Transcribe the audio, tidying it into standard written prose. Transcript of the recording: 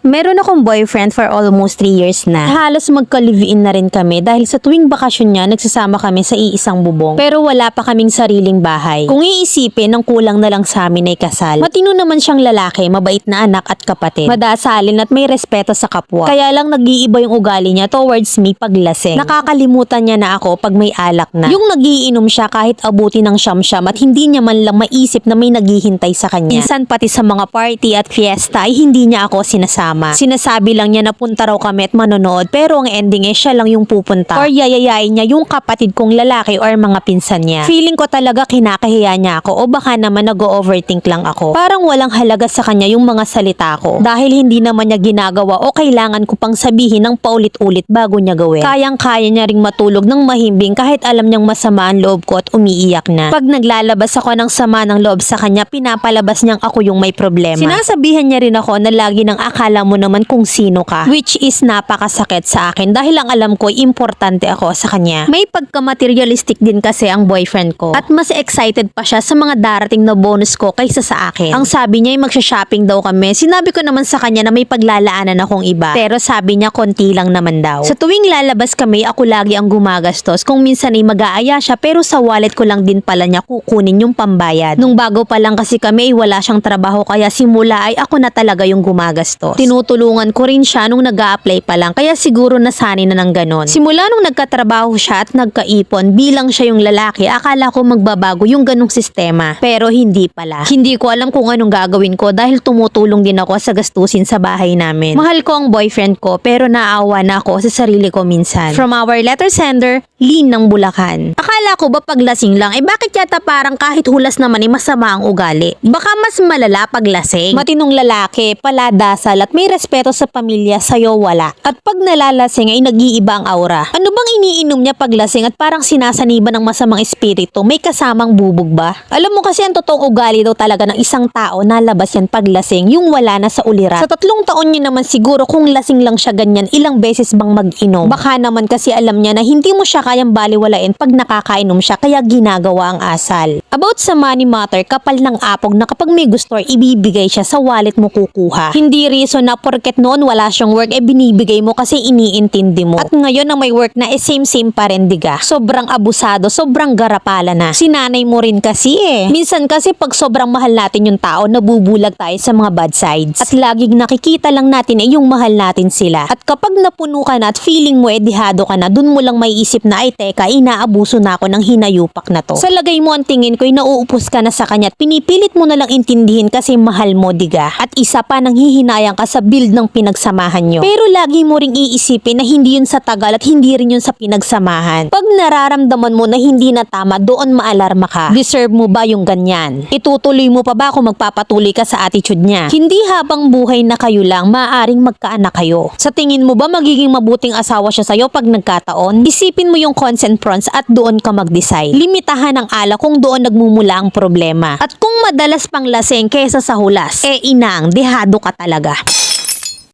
Meron akong boyfriend for almost 3 years na. Halos magka-live-in na rin kami dahil sa tuwing bakasyon niya nagsasama kami sa iisang bubong. Pero wala pa kaming sariling bahay. Kung iisipin, ang kulang na lang sa amin ay kasal. Matino naman siyang lalaki, mabait na anak at kapatid. Madasalin at may respeto sa kapwa. Kaya lang nag-iiba yung ugali niya towards me pag lasing. Nakakalimutan niya na ako pag may alak na. Yung nagiinom siya kahit abuti ng siyam-siyam at hindi niya man lang maisip na may naghihintay sa kanya. Minsan pati sa mga party at fiesta ay hindi niya ako sinasama. Sinasabi lang niya na punta raw kami at manonood pero ang ending eh siya lang yung pupunta or yayayain niya yung kapatid kong lalaki or mga pinsan niya. Feeling ko talaga kinakahiya niya ako o baka naman nag-overthink lang ako. Parang walang halaga sa kanya yung mga salita ko dahil hindi naman niya ginagawa o kailangan ko pang sabihin ng paulit-ulit bago niya gawin. Kayang-kaya niya ring matulog ng mahimbing kahit alam niyang masama ang loob ko at umiiyak na. Pag naglalabas ako ng sama ng loob sa kanya, pinapalabas niyang ako yung may problema. Sinasabihan niya rin ako na lagi nang akala mo naman kung sino ka, which is napakasakit sa akin dahil ang alam ko importante ako sa kanya. May pagka-materialistic din kasi ang boyfriend ko at mas excited pa siya sa mga darating na bonus ko kaysa sa akin. Ang sabi niya ay magsha-shopping daw kami. Sinabi ko naman sa kanya na may paglalaanan akong iba pero sabi niya konti lang naman daw. Sa tuwing lalabas kami, ako lagi ang gumagastos. Kung minsan ay mag-aaya siya pero sa wallet ko lang din pala niya kukunin yung pambayad. Nung bago pa lang kasi kami ay wala siyang trabaho kaya simula ay ako na talaga yung gumagastos. Tinutulungan ko rin siya nung nag-a-apply pa lang kaya siguro nasanay na ng ganon. Simula nung nagkatrabaho siya at nagkaipon bilang siya yung lalaki, akala ko magbabago yung ganong sistema. Pero hindi pala. Hindi ko alam kung anong gagawin ko dahil tumutulong din ako sa gastusin sa bahay namin. Mahal ko ang boyfriend ko pero naawa na ako sa sarili ko minsan. From our letter sender, Lynn ng Bulacan. Akala ko ba paglasing lang, bakit yata parang kahit hulas naman ay masama ang ugali? Baka mas malala pag lasing. Matinong lalaki, paladasal at may respeto sa pamilya, sa'yo wala. At pag nalalasing ay nag-iiba ang aura. Ano bang iniinom niya pag lasing at parang sinasaniban ng masamang espiritu? May kasamang bubog ba? Alam mo kasi ang totoong ugali daw talaga ng isang tao na labas yan pag lasing, yung wala na sa ulirat. Sa 3 taon niya naman siguro kung lasing lang siya ganyan, ilang beses bang mag-inom? Baka naman kasi alam niya na hindi mo siya kayang baliwalain pag nakakainom siya kaya ginagawa ang asal. About sa money matter, kapal ng apog na kapag may gusto ay ibibigay siya sa wallet mo kukuha. Hindi reason na porket noon wala siyang work binibigay mo kasi iniintindi mo. At ngayon na may work na same pa rin diga. Sobrang abusado, sobrang garapala na. Sinanay mo rin kasi Minsan kasi pag sobrang mahal natin yung tao, nabubulag tayo sa mga bad sides. At laging nakikita lang natin yung mahal natin sila. At kapag napuno ka na at feeling mo dihado ka na, dun mo lang may isip na teka, inaabuso na ako ng hinayupak na to. Sa lagay mo ang tingin ko nauupos ka na sa kanya at pinipilit mo na lang intindihin kasi mahal mo diga. At isa pa nang hihinayang ka sa build ng pinagsamahan nyo. Pero lagi mo ring iisipin na hindi yun sa tagal at hindi rin yun sa pinagsamahan. Pag nararamdaman mo na hindi na tama, doon maalarma ka. Deserve mo ba yung ganyan? Itutuloy mo pa ba kung magpapatuloy ka sa attitude niya? Hindi habang buhay na kayo lang, maaaring magkaanak kayo. Sa tingin mo ba magiging mabuting asawa siya sa'yo pag nagkataon? Isipin mo yung cons and pros at doon ka mag-decide. Limitahan ang alak kung doon nagmumula ang problema. At kung madalas pang laseng kesa sa hulas, inang, dehado ka talaga.